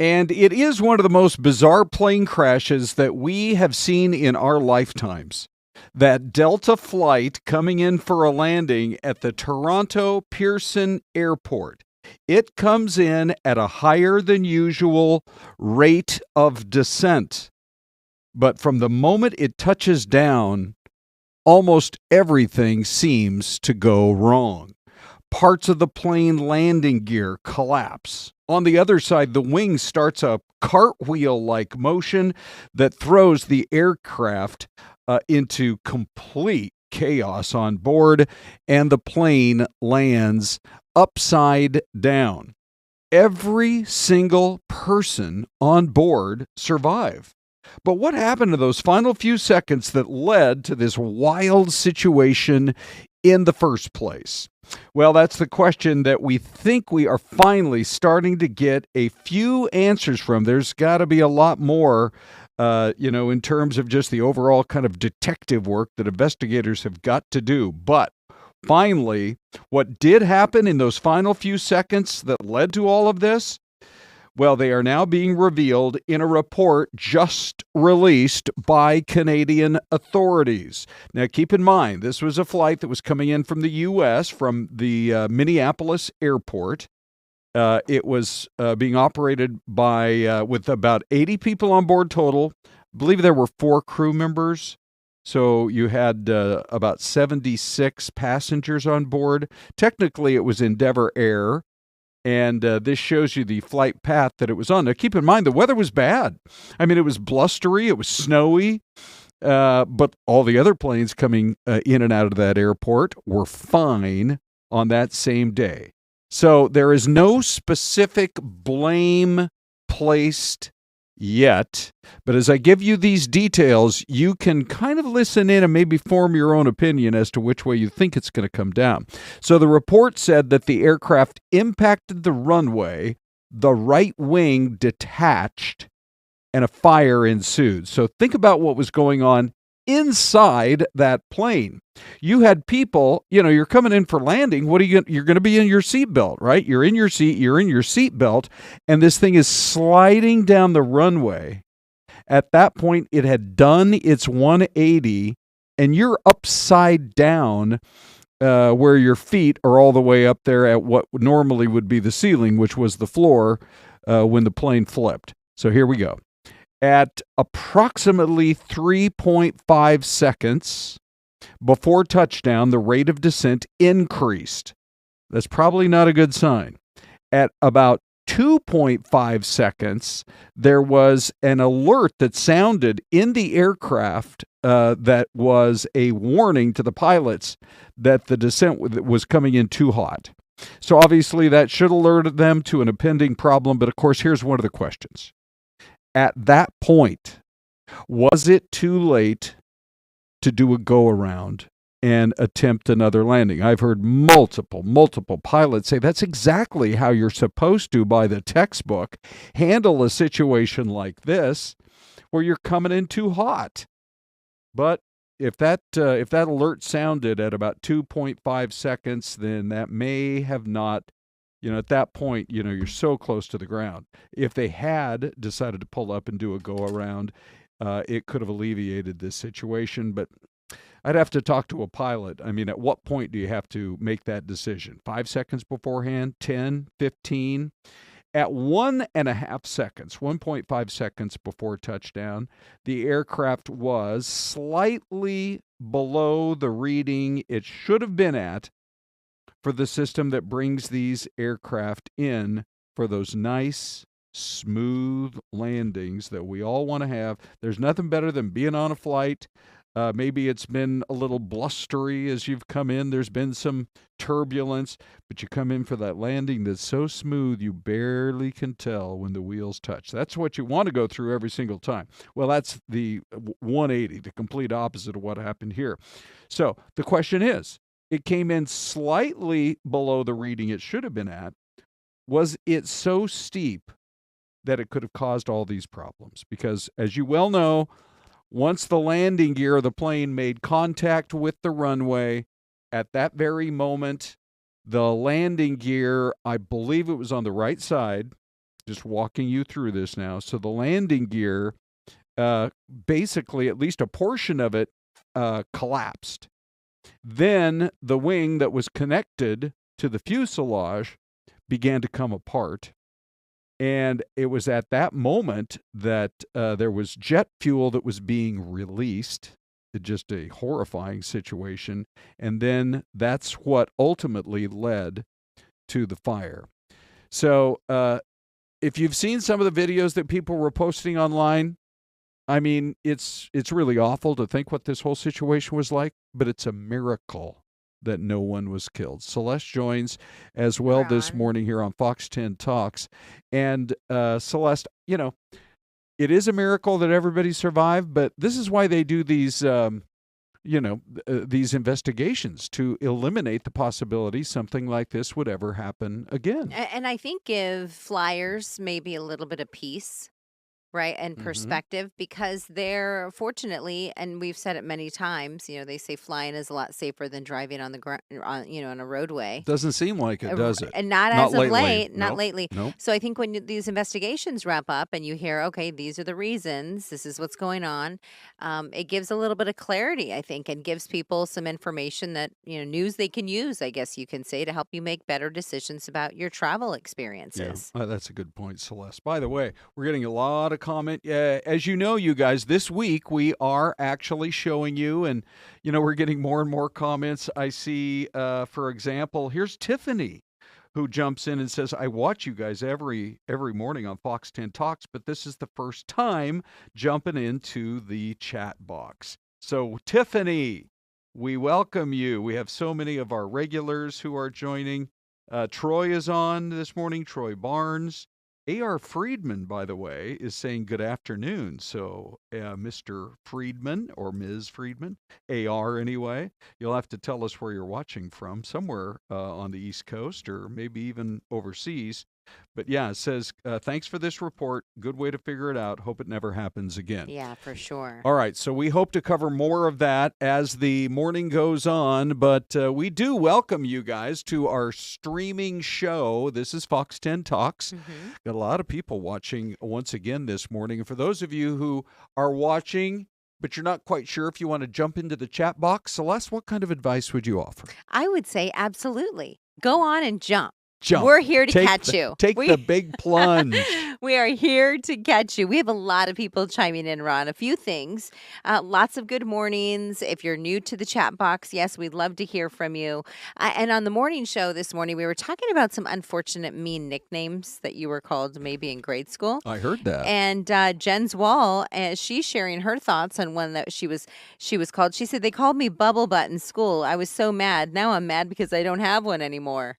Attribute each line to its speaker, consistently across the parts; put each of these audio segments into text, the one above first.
Speaker 1: And it is one of the most bizarre plane crashes that we have seen in our lifetimes. That Delta flight coming in for a landing at the Toronto Pearson Airport. It comes in at a higher than usual rate of descent. But from the moment it touches down, almost everything seems to go wrong. Parts of the plane landing gear collapse. On the other side, the wing starts a cartwheel like motion that throws the aircraft into complete chaos on board, and the plane lands upside down. Every single person on board survived. But what happened to those final few seconds that led to this wild situation in the first place? Well, that's the question that we think we are finally starting to get a few answers from. There's got to be a lot more, in terms of just the overall kind of detective work that investigators have got to do. But finally, what did happen in those final few seconds that led to all of this? Well, they are now being revealed in a report just released by Canadian authorities. Now, keep in mind, this was a flight that was coming in from the U.S., from the Minneapolis airport. It was being operated by with about 80 people on board total. I believe there were 4 crew members. So you had about 76 passengers on board. Technically, it was Endeavour Air. And this shows you the flight path that it was on. Now, keep in mind, the weather was bad. I mean, it was blustery, it was snowy, but all the other planes coming in and out of that airport were fine on that same day. So there is no specific blame placed yet, but as I give you these details, you can kind of listen in and maybe form your own opinion as to which way you think it's going to come down. So the report said that the aircraft impacted the runway, the right wing detached, and a fire ensued. So think about what was going on inside that plane. You had people, you're coming in for landing. What are you're going to be in your seatbelt, right? You're in your seat, you're in your seatbelt, and this thing is sliding down the runway. At that point, it had done its 180, and you're upside down where your feet are all the way up there at what normally would be the ceiling, which was the floor when the plane flipped. So here we go. At approximately 3.5 seconds before touchdown, the rate of descent increased. That's probably not a good sign. At about 2.5 seconds, there was an alert that sounded in the aircraft that was a warning to the pilots that the descent was coming in too hot. So obviously that should alert them to an impending problem, but of course, here's one of the questions. At that point, was it too late to do a go-around and attempt another landing? I've heard multiple pilots say that's exactly how you're supposed to, by the textbook, handle a situation like this where you're coming in too hot. But if that alert sounded at about 2.5 seconds, then that may have not, at that point, you're so close to the ground. If they had decided to pull up and do a go-around, it could have alleviated this situation, but I'd have to talk to a pilot. I mean, at what point do you have to make that decision? 5 seconds beforehand? 10? 15? At 1.5 seconds, 1.5 seconds before touchdown, the aircraft was slightly below the reading it should have been at for the system that brings these aircraft in for those nice, smooth landings that we all want to have. There's nothing better than being on a flight. Maybe it's been a little blustery as you've come in. There's been some turbulence, but you come in for that landing that's so smooth you barely can tell when the wheels touch. That's what you want to go through every single time. Well, that's the 180, the complete opposite of what happened here. So the question is, it came in slightly below the reading it should have been at. Was it so steep that it could have caused all these problems? Because as you well know, once the landing gear of the plane made contact with the runway, at that very moment, the landing gear, I believe it was on the right side, just walking you through this now. So the landing gear, basically, at least a portion of it collapsed. Then the wing that was connected to the fuselage began to come apart. And it was at that moment that there was jet fuel that was being released. Just a horrifying situation. And then that's what ultimately led to the fire. So if you've seen some of the videos that people were posting online, I mean, it's really awful to think what this whole situation was like, but it's a miracle that no one was killed. Syleste joins as well this morning here on Fox 10 Talks. And Syleste, it is a miracle that everybody survived, but this is why they do these, these investigations, to eliminate the possibility something like this would ever happen again.
Speaker 2: And I think give flyers maybe a little bit of peace, right, and perspective, because they're, fortunately, and we've said it many times, they say flying is a lot safer than driving on the ground, on a roadway.
Speaker 1: Doesn't seem like it, does it?
Speaker 2: And not as of late, not lately.
Speaker 1: Nope.
Speaker 2: So I think when these investigations wrap up and you hear, okay, these are the reasons, this is what's going on, it gives a little bit of clarity, I think, and gives people some information that, news they can use, I guess you can say, to help you make better decisions about your travel experiences.
Speaker 1: Yeah, that's a good point, Syleste. By the way, we're getting a lot of comment. As you know, you guys, this week we are actually showing you, and we're getting more and more comments. I see, for example, here's Tiffany, who jumps in and says, I watch you guys every morning on Fox 10 Talks, but this is the first time jumping into the chat box. So Tiffany, we welcome you. We have so many of our regulars who are joining. Troy is on this morning, Troy Barnes. A.R. Friedman, by the way, is saying good afternoon. So, Mr. Friedman or Ms. Friedman, A.R. anyway, you'll have to tell us where you're watching from, somewhere on the East Coast or maybe even overseas. But yeah, it says, thanks for this report. Good way to figure it out. Hope it never happens again.
Speaker 2: Yeah, for sure.
Speaker 1: All right, so we hope to cover more of that as the morning goes on, but we do welcome you guys to our streaming show. This is Fox 10 Talks. Got a lot of people watching once again this morning. And for those of you who are watching, but you're not quite sure if you want to jump into the chat box, Syleste, what kind of advice would you offer?
Speaker 2: I would say absolutely. Go on and jump.
Speaker 1: Jump.
Speaker 2: We're here to catch you.
Speaker 1: Take the big plunge.
Speaker 2: We are here to catch you. We have a lot of people chiming in, Ron. A few things. Lots of good mornings. If you're new to the chat box, yes, we'd love to hear from you. And on the morning show this morning, we were talking about some unfortunate mean nicknames that you were called maybe in grade school.
Speaker 1: I heard that.
Speaker 2: And Jen's Wall, she's sharing her thoughts on one that she was called. She said, they called me Bubble Butt in school. I was so mad. Now I'm mad because I don't have one anymore.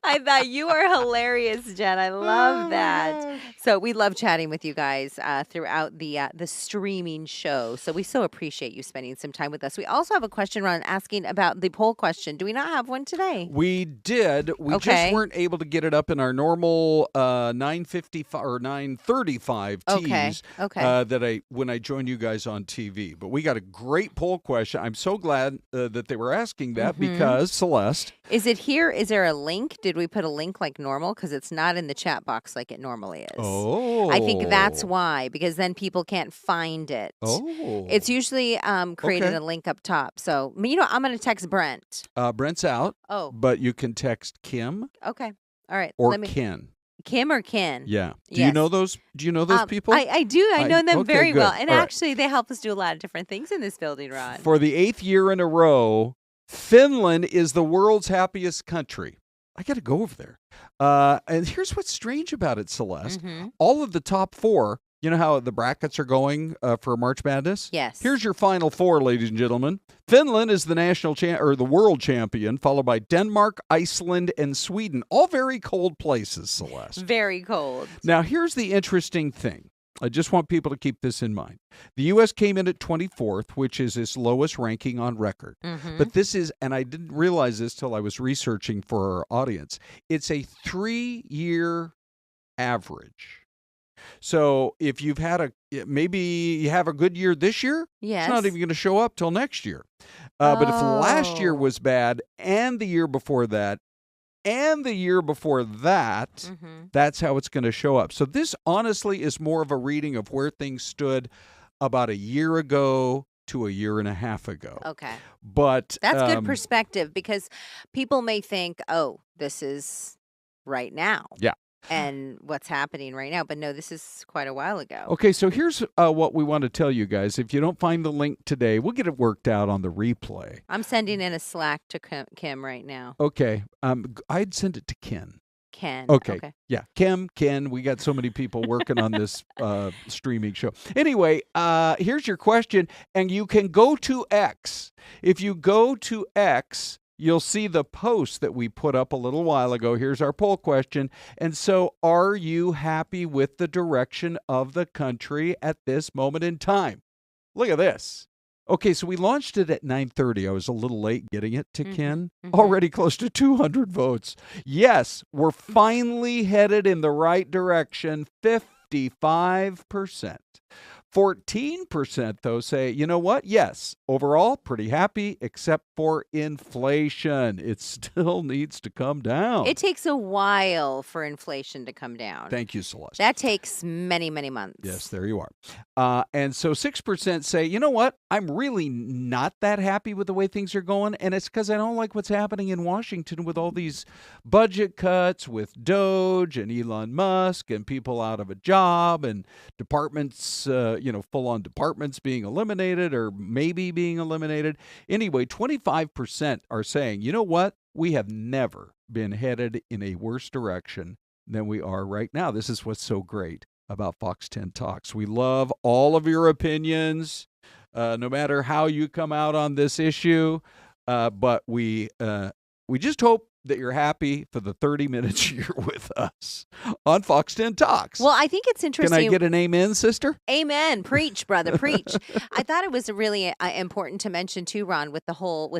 Speaker 2: I thought you are hilarious, Jen. I love that. So we love chatting with you guys throughout the streaming show. So we so appreciate you spending some time with us. We also have a question, Ron, asking about the poll question. Do we not have one today?
Speaker 1: We did. We just weren't able to get it up in our normal 9:55 or 9:35 tease that when I joined you guys on TV. But we got a great poll question. I'm so glad that they were asking that because, Syleste.
Speaker 2: Is it here? Is there a link? Did we put a link like normal? Because it's not in the chat box like it normally is.
Speaker 1: Oh.
Speaker 2: I think that's why, because then people can't find it.
Speaker 1: Oh.
Speaker 2: It's usually created a link up top. So, I'm going to text Brent.
Speaker 1: Brent's out.
Speaker 2: Oh.
Speaker 1: But you can text Kim.
Speaker 2: Okay. All right.
Speaker 1: Or Ken.
Speaker 2: Kim or Ken?
Speaker 1: Yeah. Do you know those people?
Speaker 2: I do. I know them very
Speaker 1: good.
Speaker 2: well. And
Speaker 1: all
Speaker 2: actually,
Speaker 1: right.
Speaker 2: They help us do a lot of different things in this building, Ron.
Speaker 1: For the 8th year in a row, Finland is the world's happiest country. I got to go over there. And here's what's strange about it, Syleste. All of the top 4, you know how the brackets are going for March Madness?
Speaker 2: Yes.
Speaker 1: Here's your final 4, ladies and gentlemen. Finland is the the world champion, followed by Denmark, Iceland, and Sweden. All very cold places, Syleste.
Speaker 2: Very cold.
Speaker 1: Now, here's the interesting thing. I just want people to keep this in mind. The U.S. came in at 24th, which is its lowest ranking on record. But this is, and I didn't realize this till I was researching for our audience, it's a 3-year average. So if you've had maybe you have a good year this year,
Speaker 2: yes.
Speaker 1: It's not even going to show up till next year. But if last year was bad and the year before that, and the year before that,
Speaker 2: Mm-hmm.
Speaker 1: that's how it's going to show up. So this honestly is more of a reading of where things stood about a year ago to a year and a half ago.
Speaker 2: Okay.
Speaker 1: But
Speaker 2: That's good perspective because people may think, oh, this is right now.
Speaker 1: Yeah.
Speaker 2: And what's happening right now. But no, this is quite a while ago.
Speaker 1: Okay, so here's what we want to tell you guys. If you don't find the link today, we'll get it worked out on the replay.
Speaker 2: I'm sending in a Slack to Kim right now.
Speaker 1: Okay, I'd send it to Ken.
Speaker 2: Ken.
Speaker 1: Okay. Yeah. Ken, we got so many people working on this streaming show. Anyway, here's your question, and you can go to X. If you go to X, you'll see the post that we put up a little while ago. Here's our poll question. And so, are you happy with the direction of the country at this moment in time? Look at this. Okay, so we launched it at 9:30. I was a little late getting it to Ken. Already close to 200 votes. Yes, we're finally headed in the right direction, 55%. 14%, though, say, you know what? Yes, overall, pretty happy, except for inflation. It still needs to come down.
Speaker 2: It takes a while for inflation to come down.
Speaker 1: Thank you, Syleste.
Speaker 2: That takes many, many months.
Speaker 1: Yes, there you are. And so 6% say, you know what? I'm really not that happy with the way things are going, and it's because I don't like what's happening in Washington with all these budget cuts with Doge and Elon Musk and people out of a job and departments, full-on departments being eliminated or maybe being eliminated. Anyway, 25% are saying, you know what? We have never been headed in a worse direction than we are right now. This is what's so great about Fox 10 Talks. We love all of your opinions, no matter how you come out on this issue, but we just hope that you're happy for the 30 minutes you're with us on Fox 10 Talks.
Speaker 2: Well, I think it's interesting.
Speaker 1: Can I get an amen, sister?
Speaker 2: Amen. Preach, brother, preach. I thought it was really important to mention too, Ron, with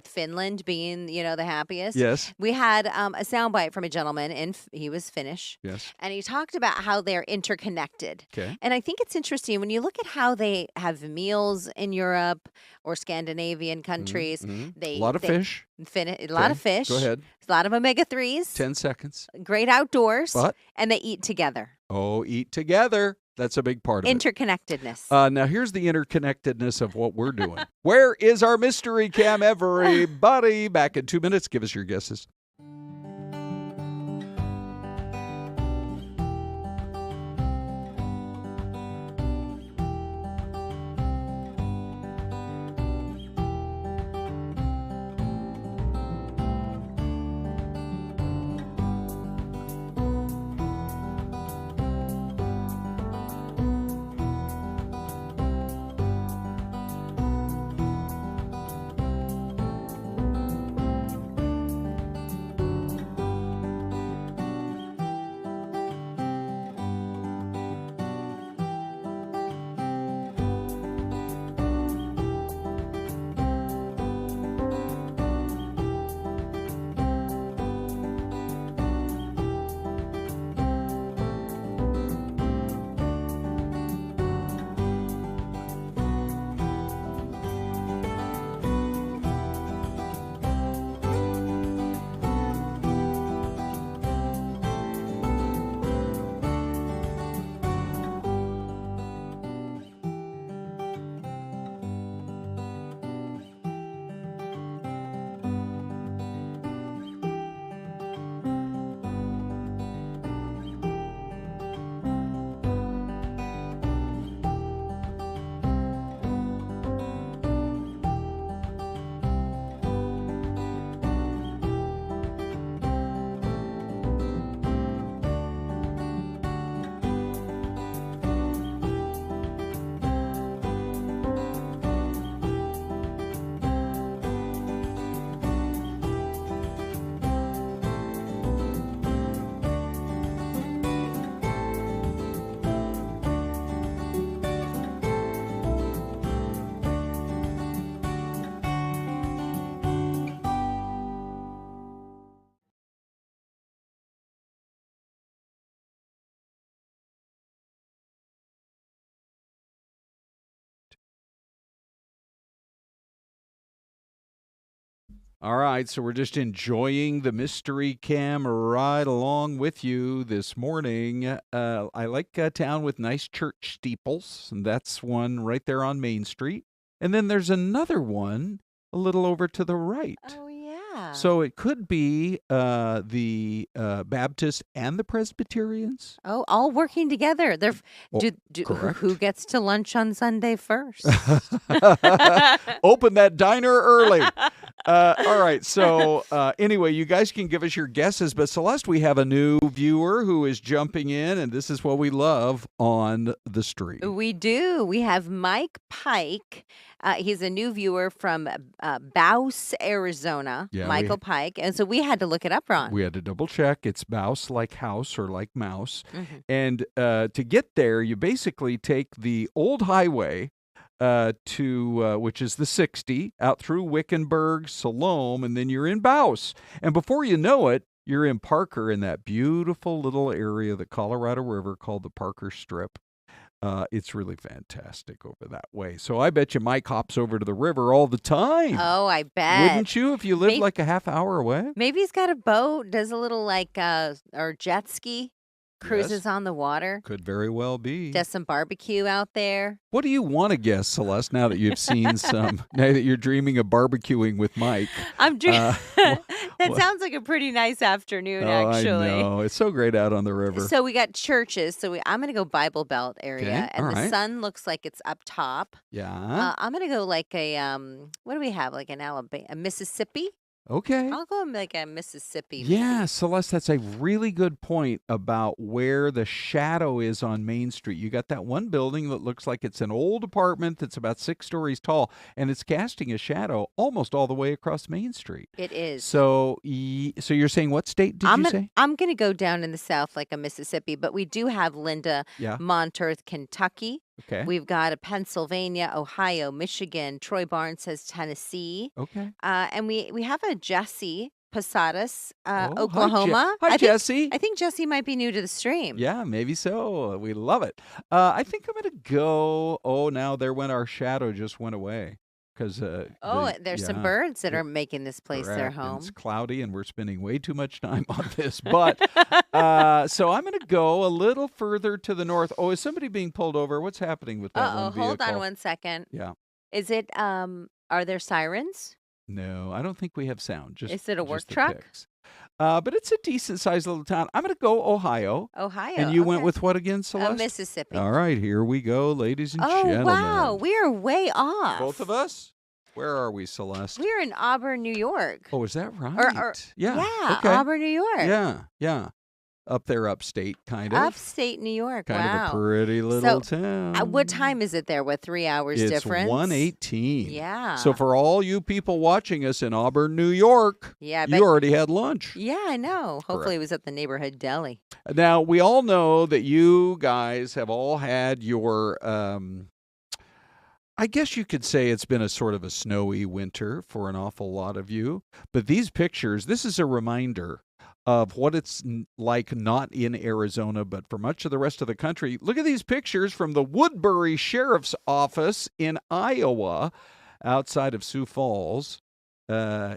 Speaker 2: Finland being, the happiest.
Speaker 1: Yes.
Speaker 2: We had a soundbite from a gentleman, and he was Finnish.
Speaker 1: Yes.
Speaker 2: And he talked about how they're interconnected.
Speaker 1: Okay.
Speaker 2: And I think it's interesting when you look at how they have meals in Europe or Scandinavian countries.
Speaker 1: A lot of fish.
Speaker 2: A lot of fish.
Speaker 1: Go ahead.
Speaker 2: A lot of omega-3s.
Speaker 1: 10 seconds.
Speaker 2: Great outdoors.
Speaker 1: But?
Speaker 2: And they eat together.
Speaker 1: Oh, eat together. That's a big part of it.
Speaker 2: Interconnectedness.
Speaker 1: Now, here's the interconnectedness of what we're doing. Where is our mystery cam, everybody? Back in 2 minutes. Give us your guesses. All right, so we're just enjoying the mystery cam right along with you this morning. I like a town with nice church steeples, and that's one right there on Main Street. And then there's another one a little over to the right.
Speaker 2: Oh, yeah.
Speaker 1: So it could be the Baptists and the Presbyterians.
Speaker 2: Oh, all working together. They're
Speaker 1: Correct.
Speaker 2: who gets to lunch on Sunday first?
Speaker 1: Open that diner early. All right. So anyway, you guys can give us your guesses. But Celeste, we have a new viewer who is jumping in, and this is what we love on the stream.
Speaker 2: We do. We have Mike Pike. He's a new viewer from Bouse, Arizona.
Speaker 1: Yeah,
Speaker 2: Michael Pike. And so we had to look it up, Ron.
Speaker 1: We had to double check. It's mouse like house or like mouse.
Speaker 2: Mhm.
Speaker 1: And to get there, you basically take the old highway to which is the 60 out through Wickenburg, Salome, and then you're in Bouse. And before you know it, you're in Parker in that beautiful little area of the Colorado River called the Parker Strip. It's really fantastic over that way. So I bet you Mike hops over to the river all the time.
Speaker 2: Oh, I bet.
Speaker 1: Wouldn't you if you lived like a half hour away?
Speaker 2: Maybe he's got a boat, does a little or jet ski, cruises on the water,
Speaker 1: Could very well be.
Speaker 2: does some barbecue out there.
Speaker 1: What do you want to guess, Celeste, now that you've seen some, now that you're dreaming of barbecuing with Mike?
Speaker 2: I'm dreaming. That
Speaker 1: what?
Speaker 2: sounds like a pretty nice afternoon,
Speaker 1: Oh,
Speaker 2: actually.
Speaker 1: I know. It's so great out on the river.
Speaker 2: So we got churches. So I'm going to go Bible Belt area,
Speaker 1: Okay,
Speaker 2: and
Speaker 1: all
Speaker 2: the
Speaker 1: right.
Speaker 2: sun looks like it's up top.
Speaker 1: Yeah.
Speaker 2: I'm going to go like what do we have? Like an Alabama, a Mississippi?
Speaker 1: Okay.
Speaker 2: I'll go like a Mississippi.
Speaker 1: Yeah, Celeste, that's a really good point about where the shadow is on Main Street. You got that one building that looks like it's an old apartment that's about 6 stories tall, and it's casting a shadow almost all the way across Main Street.
Speaker 2: It is.
Speaker 1: So, so you're saying what state did you say?
Speaker 2: I'm going to go down in the south like a Mississippi, but we do have Linda,
Speaker 1: Yeah.
Speaker 2: Montearth, Kentucky.
Speaker 1: Okay.
Speaker 2: We've got a Pennsylvania, Ohio, Michigan. Troy Barnes says Tennessee.
Speaker 1: Okay.
Speaker 2: And we have a Jesse Posadas,
Speaker 1: Oh,
Speaker 2: Oklahoma.
Speaker 1: Hi, Jesse.
Speaker 2: I think Jesse might be new to the stream.
Speaker 1: Yeah, maybe so. We love it. I think I'm going to go. Oh, now there went our shadow, just went away. Because
Speaker 2: There's some birds that are making this place their
Speaker 1: correct, and
Speaker 2: home.
Speaker 1: it's cloudy, and we're spending way too much time on this. But so I'm going to go a little further to the north. Oh, is somebody being pulled over? What's happening with that one vehicle?
Speaker 2: Hold on one second.
Speaker 1: Yeah.
Speaker 2: Is it? Are there sirens?
Speaker 1: No, I don't think we have sound. Just
Speaker 2: Is it a
Speaker 1: just
Speaker 2: work
Speaker 1: the
Speaker 2: truck?
Speaker 1: ticks. But it's a decent-sized little town. I'm going to go Ohio.
Speaker 2: Ohio.
Speaker 1: And you went
Speaker 2: okay.
Speaker 1: with what again, Celeste?
Speaker 2: Mississippi.
Speaker 1: All right, here we go, ladies and
Speaker 2: Oh,
Speaker 1: gentlemen.
Speaker 2: wow. We are way off.
Speaker 1: Both of us? Where are we, Celeste?
Speaker 2: We're in Auburn, New York.
Speaker 1: Oh, is that right?
Speaker 2: Yeah,
Speaker 1: Okay.
Speaker 2: Auburn, New York.
Speaker 1: Yeah. Up there, upstate, kind of.
Speaker 2: Upstate New York.
Speaker 1: Kind
Speaker 2: wow.
Speaker 1: of a pretty little town.
Speaker 2: What time is it there? What, 3 hours
Speaker 1: it's
Speaker 2: difference?
Speaker 1: 1:18.
Speaker 2: Yeah.
Speaker 1: So for all you people watching us in Auburn, New York,
Speaker 2: yeah,
Speaker 1: you already had lunch.
Speaker 2: Yeah, I know. Hopefully
Speaker 1: Correct.
Speaker 2: it was at the neighborhood deli.
Speaker 1: Now, we all know that you guys have all had your, I guess you could say it's been a sort of a snowy winter for an awful lot of you. But these pictures, this is a reminder of what it's like not in Arizona, but for much of the rest of the country. Look at these pictures from the Woodbury Sheriff's Office in Iowa, outside of Sioux Falls. Or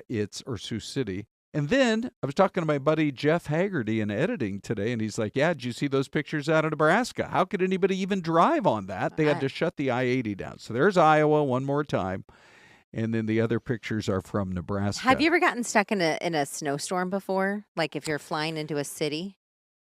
Speaker 1: Sioux City. And then I was talking to my buddy Jeff Haggerty in editing today, and he's like, yeah, did you see those pictures out of Nebraska? How could anybody even drive on that? They had to shut the I-80 down. So there's Iowa one more time. And then the other pictures are from Nebraska.
Speaker 2: Have you ever gotten stuck in a snowstorm before? Like if you're flying into a city?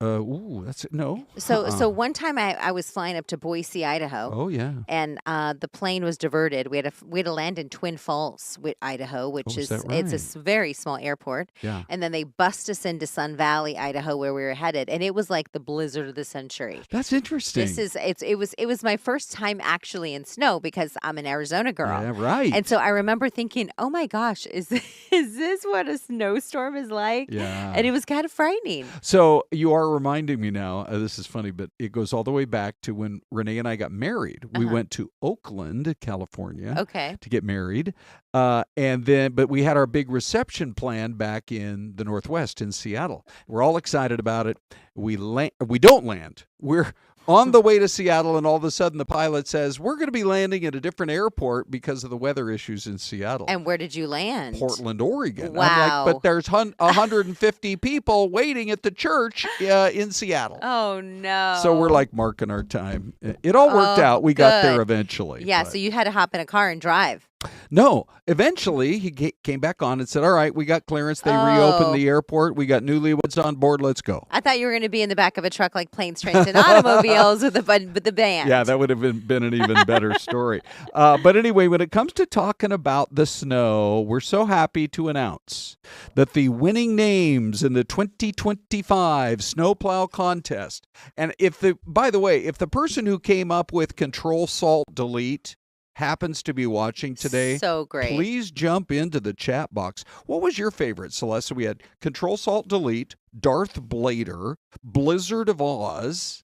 Speaker 1: No.
Speaker 2: So one time I was flying up to Boise, Idaho.
Speaker 1: Oh yeah.
Speaker 2: And the plane was diverted. We had to land in Twin Falls, Idaho, which
Speaker 1: is that
Speaker 2: it's a
Speaker 1: right?
Speaker 2: very small airport.
Speaker 1: Yeah.
Speaker 2: And then they bussed us into Sun Valley, Idaho, where we were headed, and it was like the blizzard of the century.
Speaker 1: That's interesting.
Speaker 2: It was my first time actually in snow because I'm an Arizona girl.
Speaker 1: Yeah, right.
Speaker 2: And so I remember thinking, oh my gosh, is this what a snowstorm is like?
Speaker 1: Yeah.
Speaker 2: And it was kind of frightening.
Speaker 1: So you are reminding me now, this is funny, but it goes all the way back to when Renee and I got married. We went to Oakland, California to get married. But we had our big reception plan back in the Northwest in Seattle. We're all excited about it. We don't land. We're on the way to Seattle, and all of a sudden the pilot says, we're going to be landing at a different airport because of the weather issues in Seattle.
Speaker 2: And where did you land?
Speaker 1: Portland, Oregon.
Speaker 2: Wow.
Speaker 1: I'm like, but there's 150 people waiting at the church in Seattle.
Speaker 2: Oh, no.
Speaker 1: So we're like marking our time. It all worked out. We got there eventually.
Speaker 2: Yeah,
Speaker 1: but.
Speaker 2: so you had to hop in a car and drive.
Speaker 1: No, eventually he came back on and said, all right, we got clearance. They reopened the airport. We got newlyweds on board. Let's go.
Speaker 2: I thought you were going to be in the back of a truck like Planes, Trains, and Automobiles with the band.
Speaker 1: Yeah, that would have been an even better story. But anyway, when it comes to talking about the snow, we're so happy to announce that the winning names in the 2025 Snowplow Contest, and by the way, if the person who came up with Control-Alt-Delete happens to be watching today,
Speaker 2: so great.
Speaker 1: Please jump into the chat box. What was your favorite, Celeste? We had Control-Alt-Delete, Darth Blader, Blizzard of Oz,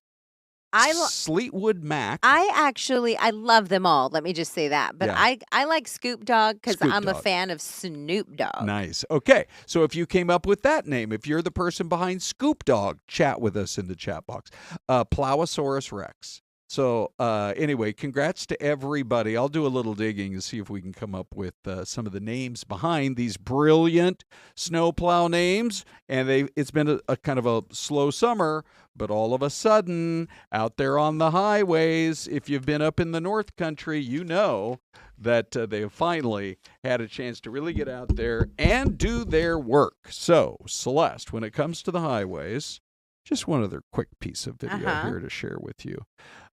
Speaker 1: Fleetwood Mac.
Speaker 2: I love them all. Let me just say that. But
Speaker 1: Yeah.
Speaker 2: I like Scoop Dog because I'm a
Speaker 1: Dogg.
Speaker 2: fan of Snoop Dogg.
Speaker 1: Nice. Okay. So if you came up with that name, if you're the person behind Scoop Dog, chat with us in the chat box. Plowosaurus Rex. So anyway, congrats to everybody. I'll do a little digging to see if we can come up with some of the names behind these brilliant snowplow names. And it's been a kind of a slow summer, but all of a sudden, out there on the highways, if you've been up in the North Country, you know that they have finally had a chance to really get out there and do their work. So, Celeste, when it comes to the highways, just one other quick piece of video here to share with you.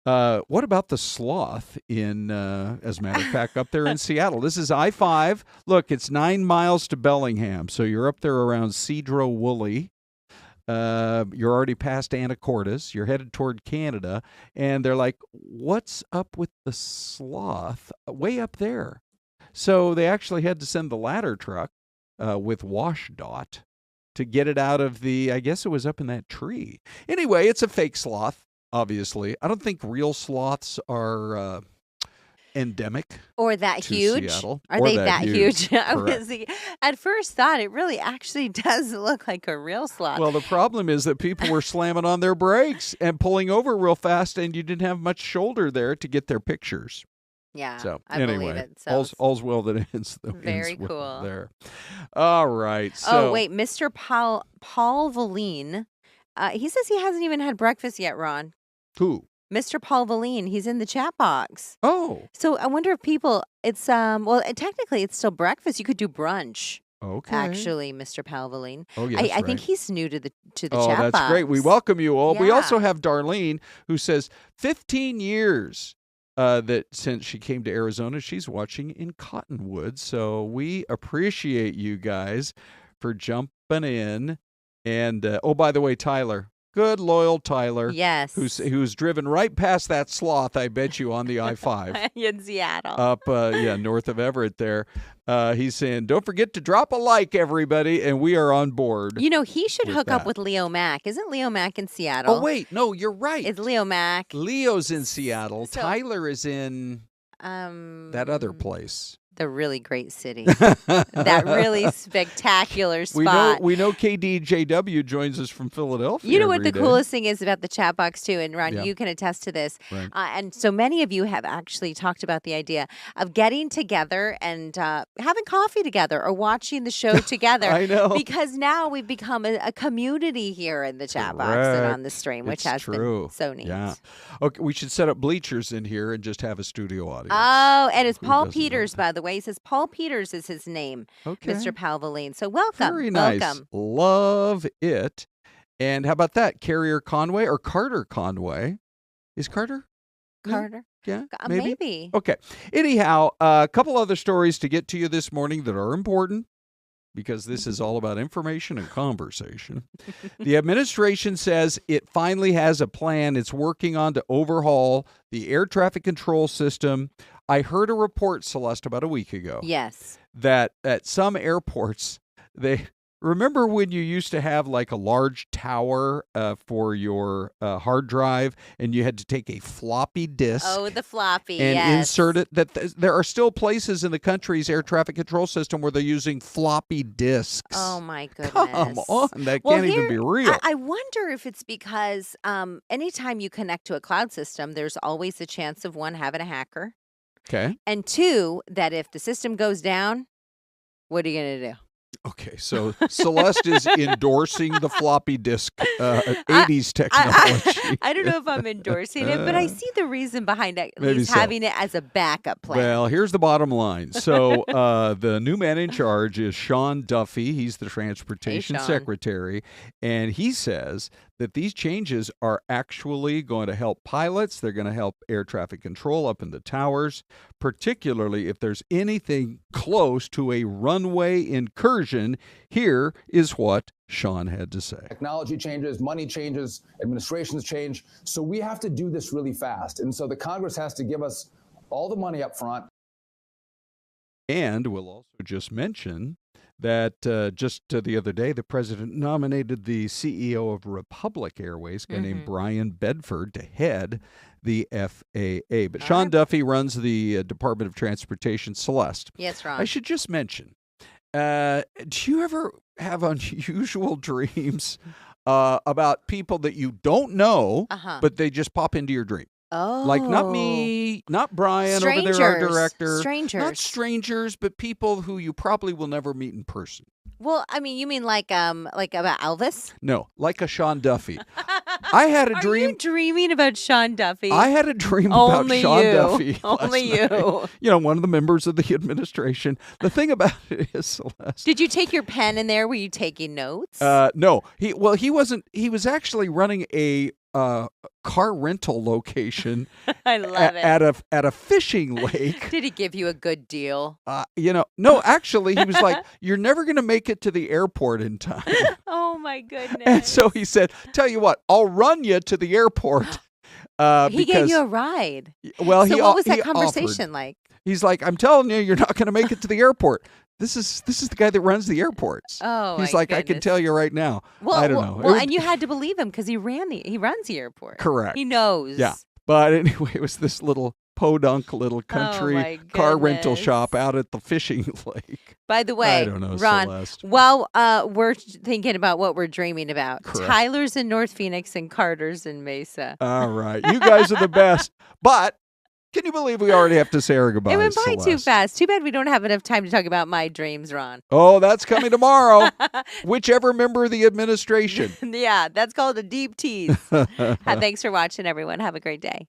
Speaker 1: What about the sloth in, as a matter of fact, up there in Seattle? This is I-5. Look, it's 9 miles to Bellingham, so you're up there around Cedro-Woolley. You're already past Anacortes. You're headed toward Canada, and they're like, what's up with the sloth way up there? So they actually had to send the ladder truck with WashDOT to get it out of I guess it was up in that tree. Anyway, it's a fake sloth. Obviously, I don't think real sloths are endemic
Speaker 2: or that
Speaker 1: to
Speaker 2: huge.
Speaker 1: Seattle.
Speaker 2: Are
Speaker 1: or
Speaker 2: they that huge? I
Speaker 1: Correct.
Speaker 2: was at first thought it really actually does look like a real sloth.
Speaker 1: Well, the problem is that people were slamming on their brakes and pulling over real fast, and you didn't have much shoulder there to get their pictures.
Speaker 2: Yeah,
Speaker 1: So
Speaker 2: I
Speaker 1: anyway,
Speaker 2: believe it. So
Speaker 1: all's well that ends.
Speaker 2: very
Speaker 1: ends well
Speaker 2: cool.
Speaker 1: there. All right. So,
Speaker 2: oh wait, Mr. Paul Valine, he says he hasn't even had breakfast yet. Ron,
Speaker 1: who?
Speaker 2: Mr. Paul Valine, he's in the chat box.
Speaker 1: Oh,
Speaker 2: So I wonder if people, it's well, technically it's still breakfast. You could do brunch.
Speaker 1: okay.
Speaker 2: Actually, Mr. Palvaline.
Speaker 1: Oh, yes,
Speaker 2: I think
Speaker 1: right.
Speaker 2: he's new to the
Speaker 1: Oh,
Speaker 2: chat
Speaker 1: that's
Speaker 2: box.
Speaker 1: great. We welcome you all. We
Speaker 2: Yeah.
Speaker 1: also have Darlene, who says 15 years that since she came to Arizona, she's watching in Cottonwood. So we appreciate you guys for jumping in. And, oh, by the way, Tyler. Good, loyal Tyler.
Speaker 2: Yes.
Speaker 1: Who's driven right past that sloth, I bet you, on the I-5.
Speaker 2: in Seattle.
Speaker 1: Up, north of Everett there. He's saying, don't forget to drop a like, everybody, and we are on board.
Speaker 2: You know, he should
Speaker 1: with
Speaker 2: hook up
Speaker 1: that.
Speaker 2: with Leo Mack. Isn't Leo Mack in Seattle?
Speaker 1: Oh, wait. No, you're right.
Speaker 2: It's Leo Mack.
Speaker 1: Leo's in Seattle.
Speaker 2: So-
Speaker 1: Tyler is in that other place.
Speaker 2: The really great city. That really spectacular spot.
Speaker 1: We know KDJW joins us from Philadelphia.
Speaker 2: You know what
Speaker 1: every
Speaker 2: the
Speaker 1: day.
Speaker 2: coolest thing is about the chat box too, and Ron,
Speaker 1: Yeah.
Speaker 2: you can attest to this.
Speaker 1: Right.
Speaker 2: And so many of you have actually talked about the idea of getting together and having coffee together or watching the show together.
Speaker 1: I know.
Speaker 2: Because now we've become a community here in the chat box and on the stream, which
Speaker 1: It's
Speaker 2: has
Speaker 1: true.
Speaker 2: been so neat.
Speaker 1: Yeah. Okay, we should set up bleachers in here and just have a studio audience.
Speaker 2: Oh, and it's
Speaker 1: Who
Speaker 2: Paul
Speaker 1: doesn't know
Speaker 2: Peters,
Speaker 1: that?
Speaker 2: by the way. He says Paul Peters is his name,
Speaker 1: Okay.
Speaker 2: Mr. Palvaline. So welcome.
Speaker 1: Very nice.
Speaker 2: Welcome.
Speaker 1: Love it. And how about that? Carrier Conway or Carter Conway? Is Carter?
Speaker 2: Carter?
Speaker 1: Yeah,
Speaker 2: Maybe.
Speaker 1: Okay. Anyhow, a couple other stories to get to you this morning that are important because this is all about information and conversation. The administration says it finally has a plan it's working on to overhaul the air traffic control system. I heard a report, Celeste, about a week ago
Speaker 2: Yes.
Speaker 1: that at some airports, they Remember when you used to have like a large tower for your hard drive, and you had to take a floppy disk
Speaker 2: Oh, the floppy,
Speaker 1: and insert
Speaker 2: yes.
Speaker 1: it? There are still places in the country's air traffic control system where they're using floppy disks.
Speaker 2: Oh my
Speaker 1: Come on,
Speaker 2: goodness.
Speaker 1: that
Speaker 2: Well,
Speaker 1: can't even
Speaker 2: here
Speaker 1: be
Speaker 2: I,
Speaker 1: real.
Speaker 2: I wonder if it's because anytime you connect to a cloud system, there's always a chance of one having a hacker,
Speaker 1: Okay.
Speaker 2: and two, that if the system goes down, what are you gonna do?
Speaker 1: Okay, so Celeste is endorsing the floppy disk
Speaker 2: I,
Speaker 1: 80s
Speaker 2: I,
Speaker 1: technology.
Speaker 2: I don't know if I'm endorsing it, but I see the reason behind at
Speaker 1: Maybe
Speaker 2: least
Speaker 1: so.
Speaker 2: having it as a backup plan.
Speaker 1: Well, here's the bottom line. So the new man in charge is Sean Duffy. He's the transportation
Speaker 2: Sean.
Speaker 1: secretary. And he says that these changes are actually going to help pilots. They're going to help air traffic control up in the towers, particularly if there's anything close to a runway incursion. Here is what Sean had to say.
Speaker 3: Technology changes, money changes, administrations change. So we have to do this really fast. And so the Congress has to give us all the money up front.
Speaker 1: And we'll also just mention that just the other day, the president nominated the CEO of Republic Airways, a guy named Brian Bedford, to head the FAA. But Sean Duffy runs the Department of Transportation, Syleste.
Speaker 2: Yes, Ron.
Speaker 1: I should just mention, do you ever have unusual dreams about people that you don't know, but they just pop into your dream?
Speaker 2: Oh.
Speaker 1: Like not me, not Brian over there, our director.
Speaker 2: Strangers.
Speaker 1: Not strangers, but people who you probably will never meet in person.
Speaker 2: Well, I mean, you mean like about Elvis?
Speaker 1: No, like a Sean Duffy. I had a
Speaker 2: Are
Speaker 1: dream.
Speaker 2: you dreaming about Sean Duffy?
Speaker 1: I had a dream about
Speaker 2: Only
Speaker 1: Sean
Speaker 2: you.
Speaker 1: Duffy.
Speaker 2: Only
Speaker 1: last night.
Speaker 2: you.
Speaker 1: You know, one of the members of the administration. The thing about it is, Celeste.
Speaker 2: Did you take your pen in there? Were you taking notes?
Speaker 1: No. He wasn't. He was actually running a car rental location.
Speaker 2: I love it.
Speaker 1: At a fishing lake.
Speaker 2: Did he give you a good deal?
Speaker 1: No, actually, he was like, "You're never going to make it to the airport in time."
Speaker 2: Oh my goodness.
Speaker 1: And so he said, "Tell you what, I'll run you to the airport."
Speaker 2: He gave you a ride.
Speaker 1: Well,
Speaker 2: so what was that
Speaker 1: he
Speaker 2: conversation
Speaker 1: offered.
Speaker 2: like?
Speaker 1: He's like, "I'm telling you, you're not going to make it to the airport." This is the guy that runs the airports.
Speaker 2: Oh,
Speaker 1: he's
Speaker 2: my
Speaker 1: like, I can
Speaker 2: goodness.
Speaker 1: tell you right now.
Speaker 2: Well,
Speaker 1: I don't know.
Speaker 2: Well, and you had to believe him because he runs the airport.
Speaker 1: Correct.
Speaker 2: He knows.
Speaker 1: Yeah. But anyway, it was this little podunk little country
Speaker 2: my
Speaker 1: car rental
Speaker 2: goodness.
Speaker 1: shop out at the fishing lake.
Speaker 2: By the way,
Speaker 1: I don't know,
Speaker 2: Ron,
Speaker 1: Celeste.
Speaker 2: while we're thinking about what we're dreaming about,
Speaker 1: Correct.
Speaker 2: Tyler's in North Phoenix and Carter's in Mesa.
Speaker 1: All right. You guys are the best. But can you believe we already have to say our goodbyes?
Speaker 2: It went by too
Speaker 1: Celeste?
Speaker 2: fast. Too bad we don't have enough time to talk about my dreams, Ron.
Speaker 1: Oh, that's coming tomorrow. Whichever member of the administration.
Speaker 2: Yeah, that's called a deep tease. Thanks for watching, everyone. Have a great day.